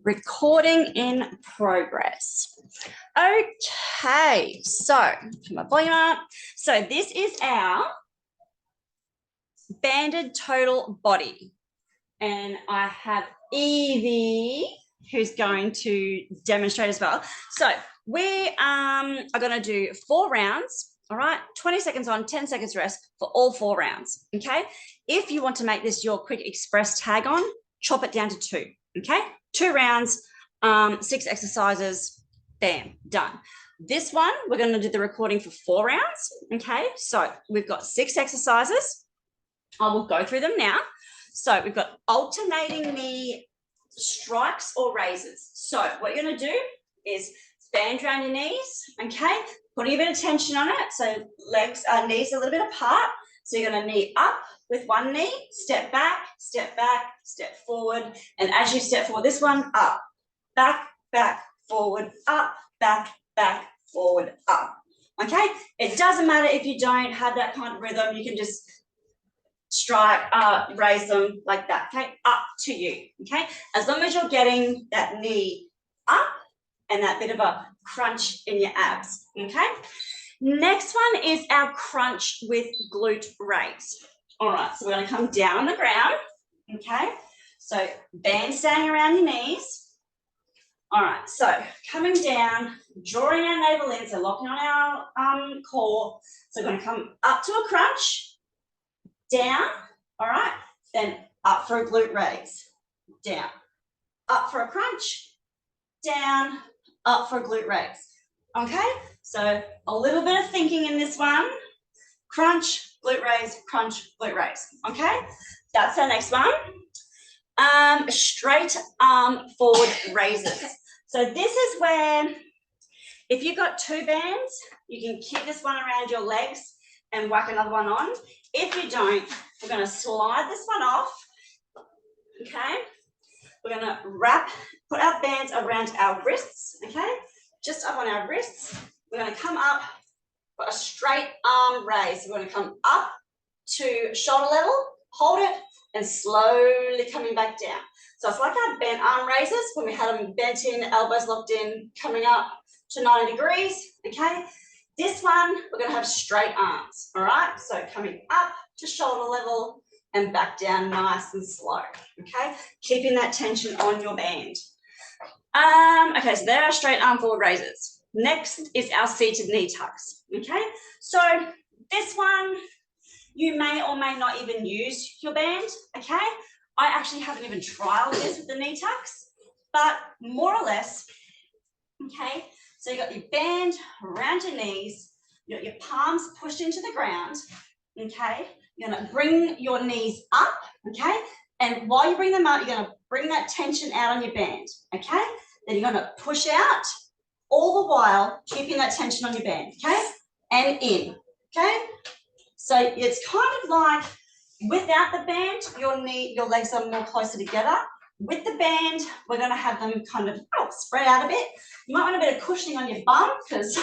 Recording in progress. Okay, so turn my volume up. So this is our banded total body. And I have Evie who's going to demonstrate as well. So we are going to do 4 rounds. All right, 20 seconds on, 10 seconds rest for all 4 rounds. Okay. If you want to make this your quick express tag on, chop it down to 2. Okay. 2 rounds, 6 exercises, bam, done. This one, we're going to do the recording for 4 rounds. Okay. So we've got 6 exercises. I will go through them now. So we've got alternating knee strikes or raises. So what you're going to do is band around your knees, okay? Putting a bit of tension on it. So knees a little bit apart. So you're going to knee up with one knee, step back, step forward. And as you step forward, this one, up, back, forward, up, back, forward, up. Okay? It doesn't matter if you don't have that kind of rhythm. You can just strike, raise them like that, okay? Up to you, okay? As long as you're getting that knee up and that bit of a crunch in your abs, okay? Next one is our crunch with glute raise. All right, so we're going to come down on the ground, okay? So band standing around your knees. All right, so coming down, drawing our navel in, so locking on our core. So we're going to come up to a crunch, down, all right, then up for a glute raise, down, up for a crunch, down, up for a glute raise, okay? So a little bit of thinking in this one, crunch, glute raise, okay? That's our next one. Straight arm forward raises. So this is where, if you've got 2 bands, you can keep this one around your legs and whack another one on. If you don't, we're going to slide this one off, okay? We're going to put our bands around our wrists, okay? Just up on our wrists. We're going to come up for a straight arm raise. We're going to come up to shoulder level, hold it, and slowly coming back down. So it's like our bent arm raises when we had them bent in, elbows locked in, coming up to 90 degrees, okay? This one, we're going to have straight arms, all right? So coming up to shoulder level and back down nice and slow, okay? Keeping that tension on your band. Okay, so there are straight arm forward raises. Next is our seated knee tucks, okay? So this one, you may or may not even use your band, okay? I actually haven't even trialed this with the knee tucks, but more or less, okay? So you got your band around your knees, you got your palms pushed into the ground, okay? You're gonna bring your knees up, okay? And while you bring them up, you're gonna bring that tension out on your band, okay? Then you're gonna push out, all the while keeping that tension on your band, okay? And in, okay? So it's kind of like, without the band, your legs are more closer together. With the band, we're going to have them kind of spread out a bit. You might want a bit of cushioning on your bum because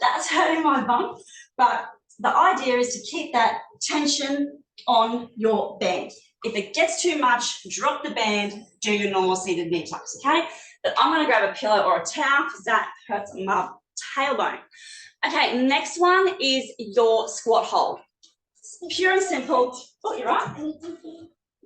that's hurting my bum. But the idea is to keep that tension on your band. If it gets too much, drop the band, do your normal seated knee tucks, okay? But I'm going to grab a pillow or a towel because that hurts my tailbone. Okay, next one is your squat hold. Pure and simple. Oh, you're right.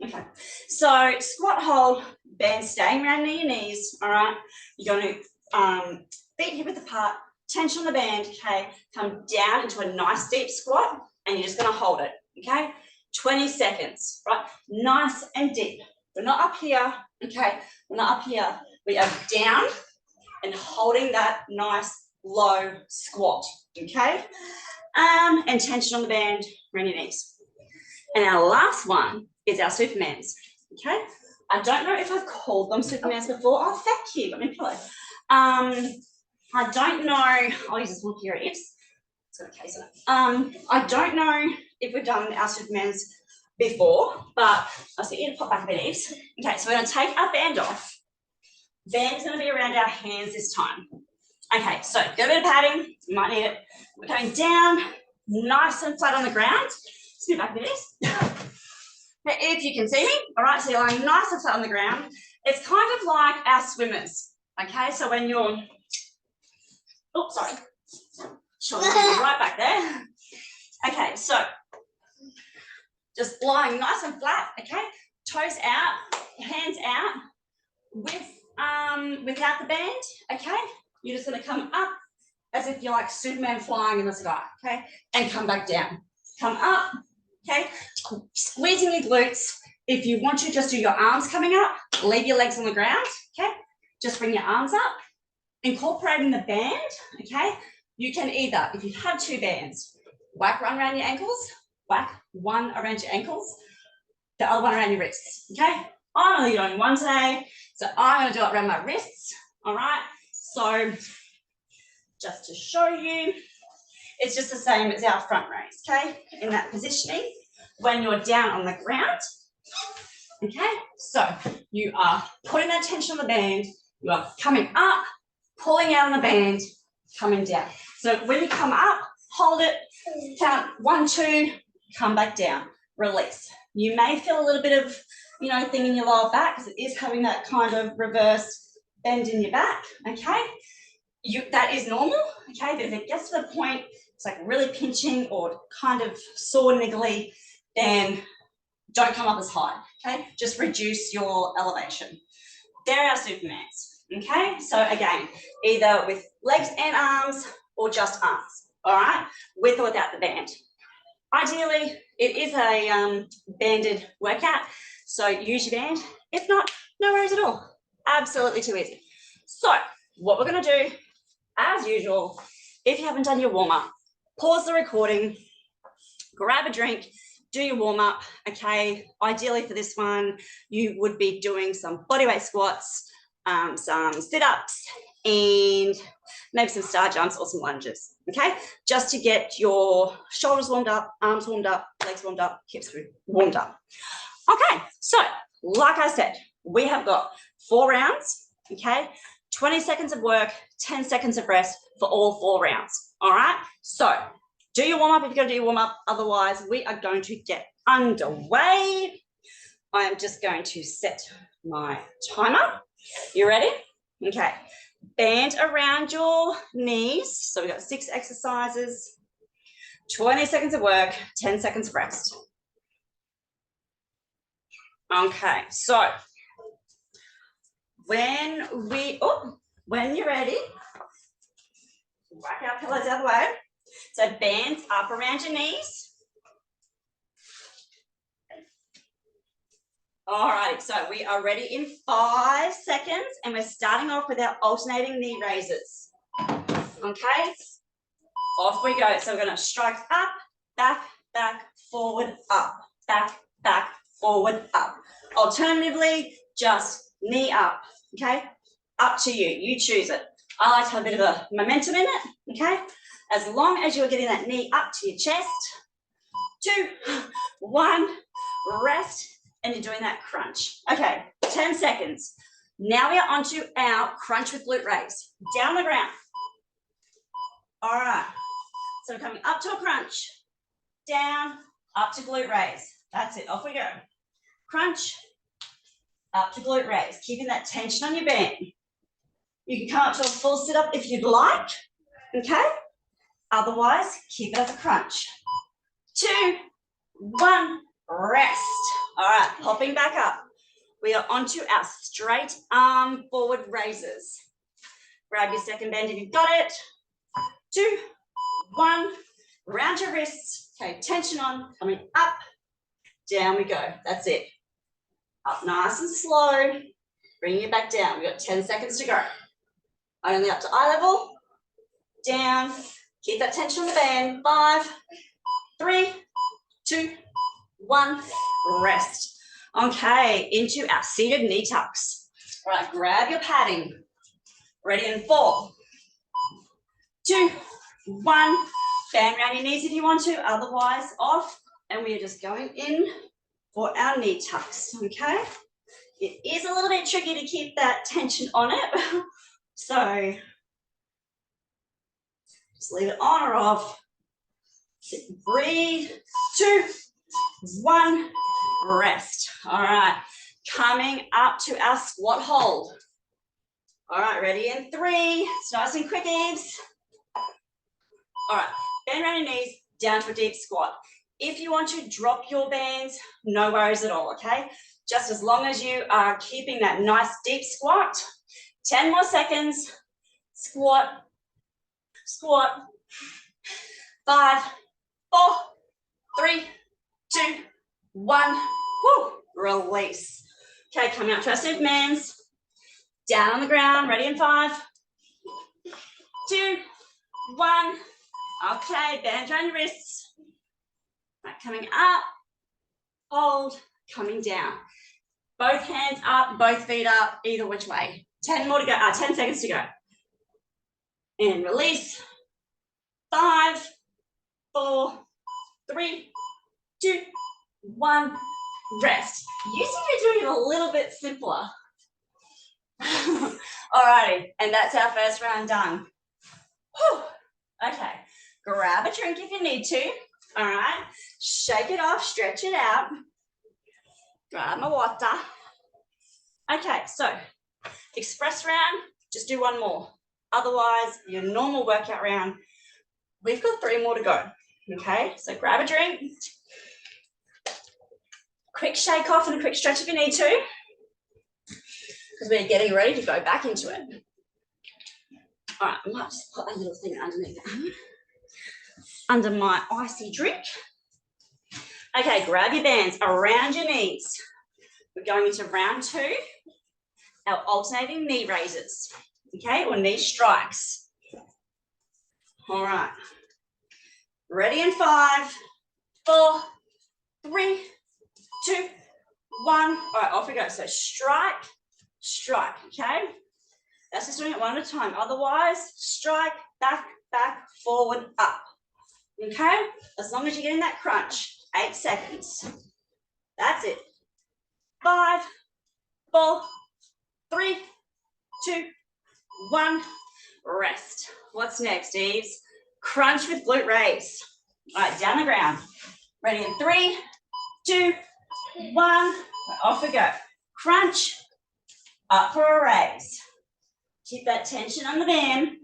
Okay, so squat hold, band staying around near your knees, all right? You're going to feet hip width apart, tension on the band, okay? Come down into a nice deep squat, and you're just going to hold it, okay? 20 seconds, right? Nice and deep. We're not up here, okay? We're not up here. We are down and holding that nice low squat, okay? And tension on the band around your knees. And our last one is our Supermans, okay? I don't know if I've called them Supermans before. Oh, thank you. Let me pillow. I don't know. I'll use this one. Here it is. It's got a case on it. I don't know if we've done our Supermans before, but I'll see you to pop back a bit, Eves. Okay, so we're going to take our band off. Band's going to be around our hands this time. Okay, so get a bit of padding. You might need it. We're coming down, nice and flat on the ground. Spin back a bit, Eves. Okay, if you can see me, all right, so you're lying nice and flat on the ground. It's kind of like our swimmers, okay? So when you're, oh, sorry, shoulders right back there. Okay, so just lying nice and flat, okay? Toes out, hands out, without the band, okay? You're just gonna come up as if you're like Superman flying in the sky, okay? And come back down. Come up, okay? Squeezing your glutes. If you want to just do your arms coming up, leave your legs on the ground, okay? Just bring your arms up. Incorporating the band, okay? You can either, if you have two bands, whack one around your ankles, whack one around your ankles, the other one around your wrists, okay? I'm only doing one today, so I'm gonna do it around my wrists, all right? So just to show you, it's just the same as our front raise, okay? In that positioning, when you're down on the ground, okay? So you are putting that tension on the band, you are coming up, pulling out on the band, coming down. So when you come up, hold it, count 1, 2, come back down, release. You may feel a little bit of, thing in your lower back because it is having that kind of reverse bend in your back, okay? That is normal, okay? But if it gets to the point, it's like really pinching or kind of sore niggly, then don't come up as high, okay? Just reduce your elevation. There are our Supermans, okay? So again, either with legs and arms or just arms, all right? With or without the band. Ideally, it is a banded workout, so use your band. If not, no worries at all. Absolutely too easy. So what we're gonna do, as usual, if you haven't done your warm-up, pause the recording, grab a drink, do your warm-up, okay? Ideally for this one, you would be doing some bodyweight squats, some sit-ups, and maybe some star jumps or some lunges, okay? Just to get your shoulders warmed up, arms warmed up, legs warmed up, hips warmed up. Okay, so like I said, we have got 4 rounds, okay? 20 seconds of work, 10 seconds of rest for all 4 rounds, all right? So do your warm-up if you're gonna do your warm-up, otherwise we are going to get underway. I am just going to set my timer. You ready? Okay, band around your knees. So we've got 6 exercises, 20 seconds of work, 10 seconds of rest. Okay, so when you're ready, whack our pillows out of the way. So bands up around your knees. All right, so we are ready in 5 seconds and we're starting off with our alternating knee raises. Okay, off we go. So we're gonna strike up, back, back, forward, up, back, back, forward, up. Alternatively, just knee up, okay? Up to you, you choose it. I like to have a bit of a momentum in it, okay? As long as you're getting that knee up to your chest. 2, 1, rest, and you're doing that crunch. Okay, 10 seconds. Now we are onto our crunch with glute raise. Down the ground. All right, so we're coming up to a crunch, down, up to glute raise. That's it, off we go. Crunch, up to glute raise, keeping that tension on your band. You can come up to a full sit-up if you'd like, okay? Otherwise, keep it as a crunch. 2, 1, rest. All right, popping back up. We are onto our straight arm forward raises. Grab your second band if you've got it. 2, 1, round your wrists. Okay, tension on, coming up, down we go. That's it. Up nice and slow. Bringing it back down. We've got 10 seconds to go. Only up to eye level. Down. Keep that tension on the band. 5, 3, 2, 1. Rest. Okay, into our seated knee tucks. All right, grab your padding. Ready in 4, 2, 1. Band around your knees if you want to, otherwise off. And we are just going in for our knee tucks, okay? It is a little bit tricky to keep that tension on it. So just leave it on or off. Breathe. 2, 1. rest. All right, coming up to our squat hold. All right, ready in 3. It's nice and quick, Eves. All right, bend around your knees, down to a deep squat. If you want to drop your bands, no worries at all, okay? Just as long as you are keeping that nice deep squat. 10 more seconds. Squat, squat. 5, 4, 3, 2, 1. Woo, release. Okay, coming up to our Supermans. Down on the ground, ready in 5, 2, 1. Okay, band around your wrists. Right, coming up, hold, coming down. Both hands up, both feet up, either which way. 10 more to go, 10 seconds to go. And release. 5, 4, 3, 2, 1. Rest. You seem to be doing it a little bit simpler. Alrighty, and that's our first round done. Whew. Okay, grab a drink if you need to. All right, shake it off, stretch it out. Grab my water. Okay, so express round, just do 1 more. Otherwise, your normal workout round, we've got 3 more to go. Okay, so grab a drink. Quick shake off and a quick stretch if you need to, because we're getting ready to go back into it. All right, I might just put a little thing underneath it, under my icy drink. Okay, grab your bands around your knees. We're going into round 2, our alternating knee raises, okay, or knee strikes. All right, ready in 5, 4, 3, 2, 1. All right, off we go. So strike, strike, okay? That's just doing it 1 at a time. Otherwise, strike, back, back, forward, up. Okay? As long as you're getting that crunch. 8 seconds. That's it. 5, 4, 3, 2, 1. Rest. What's next, Eves? Crunch with glute raise. All right, down the ground. Ready in 3, 2, 1. Off we go. Crunch. Up for a raise. Keep that tension on the band.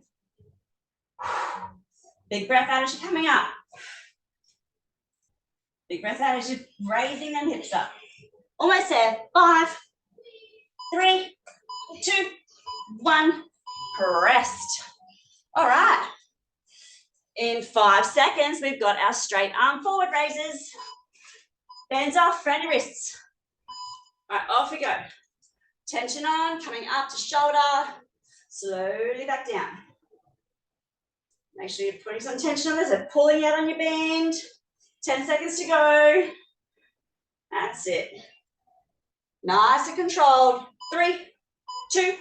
Big breath out as you're coming up. Big breath out as you're raising them hips up. Almost there. 5, 3, 2, 1. Rest. All right. In 5 seconds, we've got our straight arm forward raises. Bands off, round your wrists. All right, off we go. Tension on, coming up to shoulder. Slowly back down. Make sure you're putting some tension on this, so pulling out on your band. 10 seconds to go. That's it. Nice and controlled. 3, 2,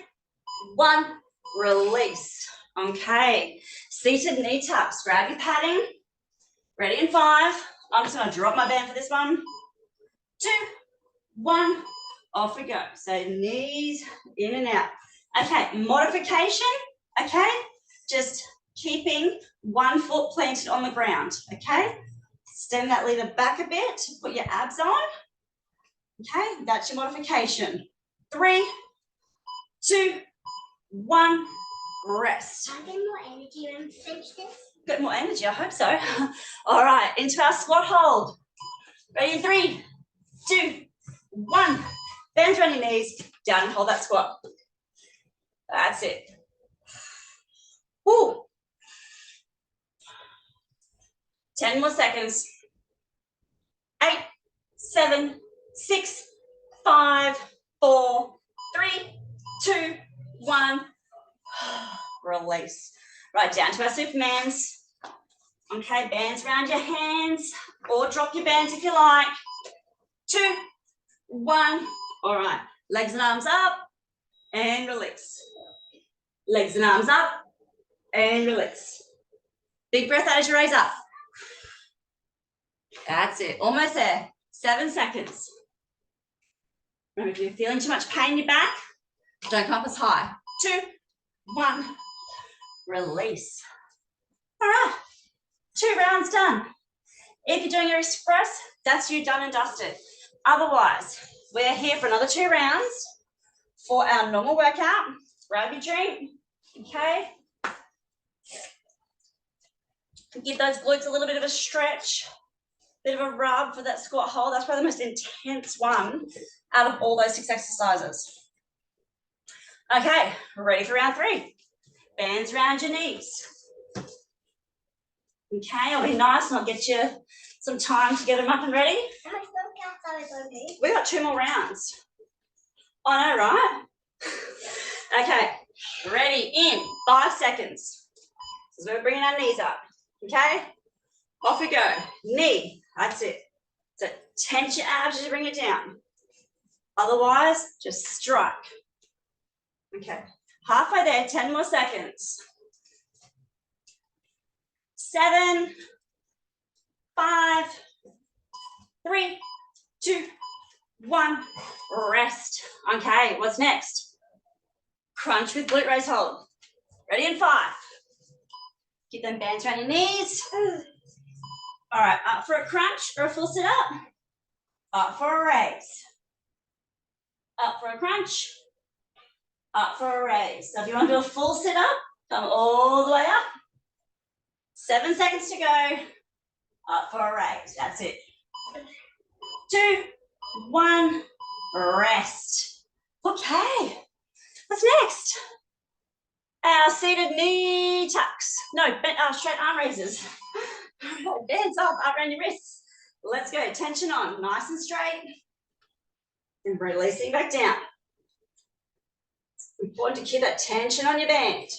1. Release. Okay. Seated knee taps. Grab your padding. Ready in 5. I'm just going to drop my band for this one. 2, 1. Off we go. So knees in and out. Okay, modification, okay? Just keeping 1 foot planted on the ground, okay? Extend that lever back a bit, put your abs on. Okay, that's your modification. 3, 2, 1, rest. I'll get more energy when we finish this. Got more energy, I hope so. All right, into our squat hold. Ready in 3, 2, 1. Bend around your knees, down and hold that squat. That's it. Woo. 10 more seconds. 8, 7, 6, 5, 4, 3, 2, 1. Release. Right, down to our Supermans. Okay, bands around your hands, or drop your bands if you like. 2, 1. All right, legs and arms up, and release. Legs and arms up, and release. Big breath out as you raise up. That's it, almost there. 7 seconds. Remember, if you're feeling too much pain in your back, don't come up as high. 2, 1, release. All right, 2 rounds done. If you're doing your express, that's you done and dusted. Otherwise, we're here for another 2 rounds for our normal workout. Grab your drink, okay? Give those glutes a little bit of a stretch, bit of a rub for that squat hold. That's probably the most intense one out of all those 6 exercises. Okay, ready for round 3. Bands around your knees. Okay, it'll be nice and I'll get you some time to get them up and ready. How much workouts are we going to do? We've got 2 more rounds. I know, right? Okay, ready, in 5 seconds. This is where we're bringing our knees up, okay? Off we go, knee, that's it. So tense your abs as you bring it down. Otherwise, just strike. Okay, halfway there, 10 more seconds. 7, 5, 3, 2, 1, rest. Okay, what's next? Crunch with glute raise hold. Ready in 5. Keep them bands around your knees. All right, up for a crunch or a full sit up. Up for a raise. Up for a crunch. Up for a raise. So if you want to do a full sit up, come all the way up. 7 seconds to go. Up for a raise. That's it. 2, 1, rest. Okay. What's next? Our seated knee tucks. No, straight arm raises. Bands up around your wrists. Let's go. Tension on. Nice and straight. And releasing back down. It's important to keep that tension on your band.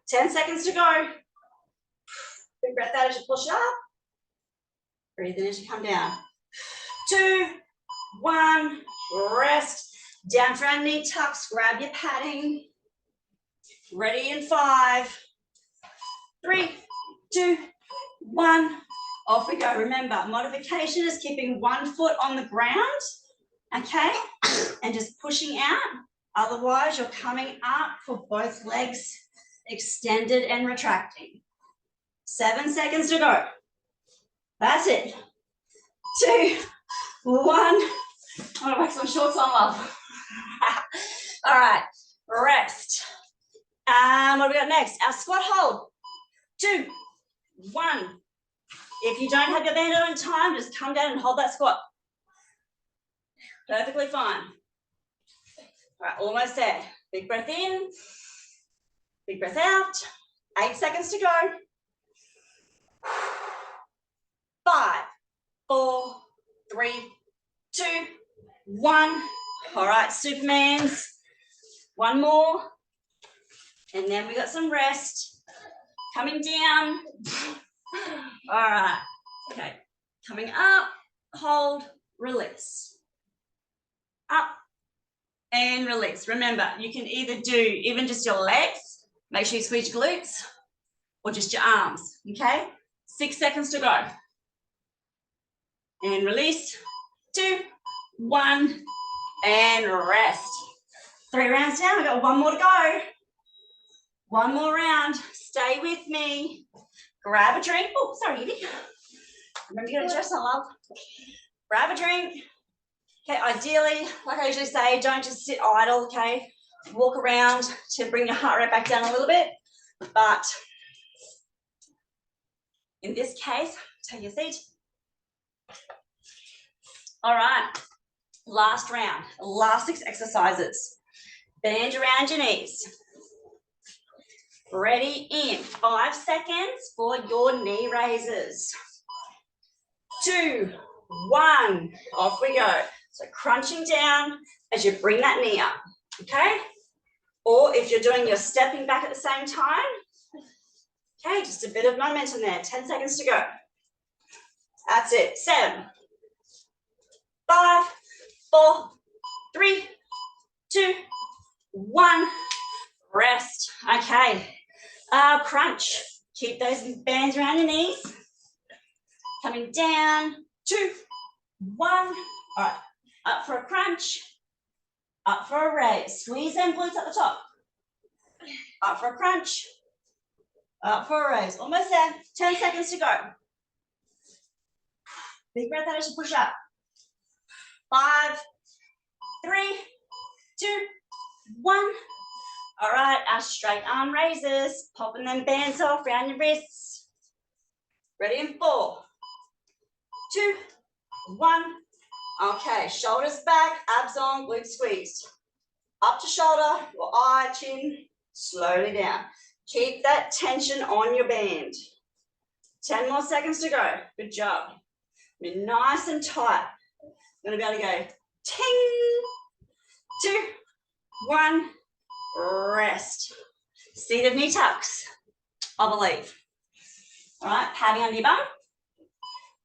10 seconds to go. Big breath out as you push up. Breathe in as you come down. 2, 1, rest. Down for our knee tucks. Grab your padding. Ready in 5, 3, 2, 1. Off we go. Remember, modification is keeping 1 foot on the ground, okay? And just pushing out. Otherwise, you're coming up for both legs extended and retracting. 7 seconds to go. That's it. 2, 1. I'm gonna whack some shorts on, love. All right, rest. What do we got next? Our squat hold. 2, 1. If you don't have your band on in time, just come down and hold that squat. Perfectly fine. All right, almost there. Big breath in. Big breath out. 8 seconds to go. 5, 4, 3, 2, 1. All right, Supermans. 1 more. And then we got some rest. Coming down. All right. Okay. Coming up. Hold. Release. Up. And release. Remember, you can either do even just your legs. Make sure you squeeze your glutes. Or just your arms. Okay? 6 seconds to go. And release. 2, 1. And rest. 3 rounds down. We've got 1 more to go. 1 more round. Stay with me. Grab a drink. Oh, sorry, Evie. Remember you got to dress on, love. Grab a drink. Okay, ideally, like I usually say, don't just sit idle, okay? Walk around to bring your heart rate back down a little bit. But in this case, take your seat. All right, last round, last 6 exercises. Band around your knees. Ready in 5 seconds for your knee raises. 2, 1, off we go. So crunching down as you bring that knee up, okay? Or if you're doing your stepping back at the same time, okay, just a bit of momentum there. 10 seconds to go. That's it. 7, 5, 4, 3, 2, 1. Rest. Okay. Crunch. Keep those bands around your knees. Coming down. 2, 1. All right. Up for a crunch. Up for a raise. Squeeze them glutes at the top. Up for a crunch. Up for a raise. Almost there. 10 seconds to go. Big breath out as you push up. 5, 3, 2, 1. All right, our straight arm raises, popping them bands off around your wrists. Ready in 4, 2, 1. Okay, shoulders back, abs on, glutes squeezed. Up to shoulder, your eye, chin, slowly down. Keep that tension on your band. 10 more seconds to go. Good job. Be nice and tight. You're going to be able to go ting, 2, 1, rest. Seated knee tucks, I believe. All right, patting under your bum.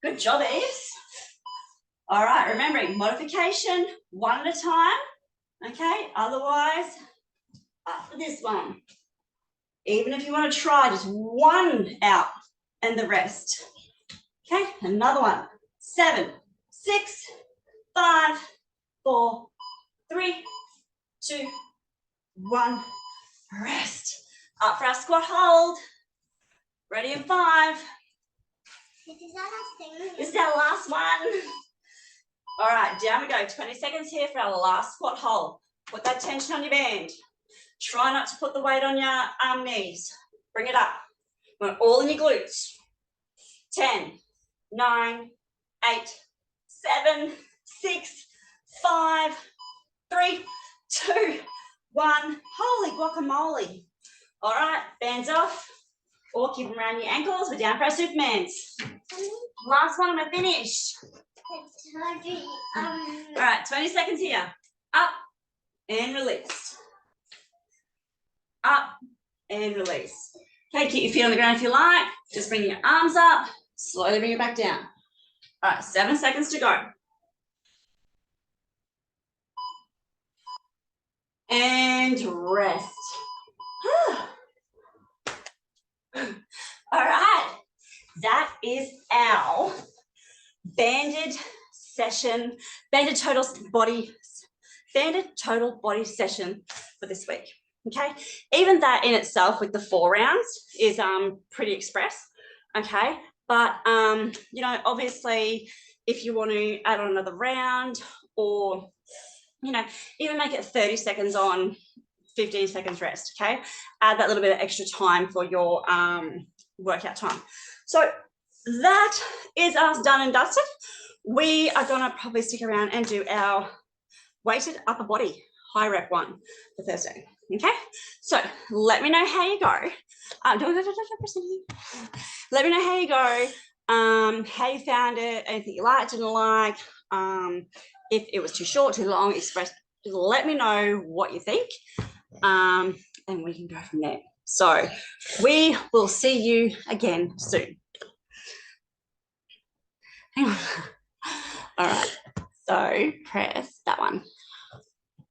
Good job, Eves. All right, remembering modification, one at a time. Okay, otherwise, up for this one. Even if you want to try just one out and the rest. Okay, another one. 7, 6, 5, 4, 3, 2, 1. Rest. Up for our squat hold. Ready in 5. This is our last one. All right, down we go. 20 seconds here for our last squat hold. Put that tension on your band. Try not to put the weight on your knees. Bring it up. Want it all in your glutes. 10, 9, 8, 7, 6, 5, 3, 2, 1. Holy guacamole. All right, bands off. Or keep them around your ankles. We're down for our Supermans. Last one, we're finished. All right, 20 seconds here. Up and release. Up and release. Okay, keep your feet on the ground if you like. Just bring your arms up. Slowly bring it back down. All right, 7 seconds to go. And rest. All right, that is our banded session, banded total body session for this week. Okay, even that in itself with the 4 rounds is pretty express. Okay, but you know, obviously if you want to add on another round, or you know, even make it 30 seconds on, 15 seconds rest. Okay, add that little bit of extra time for your workout time. So that is us done and dusted. We are gonna probably stick around and do our weighted upper body high rep one for Thursday. Okay, so let me know how you go. Let me know how you go, how you found it, anything you liked, didn't like, if it was too short, too long, let me know what you think, and we can go from there. So we will see you again soon. Hang on. All right, so press that one.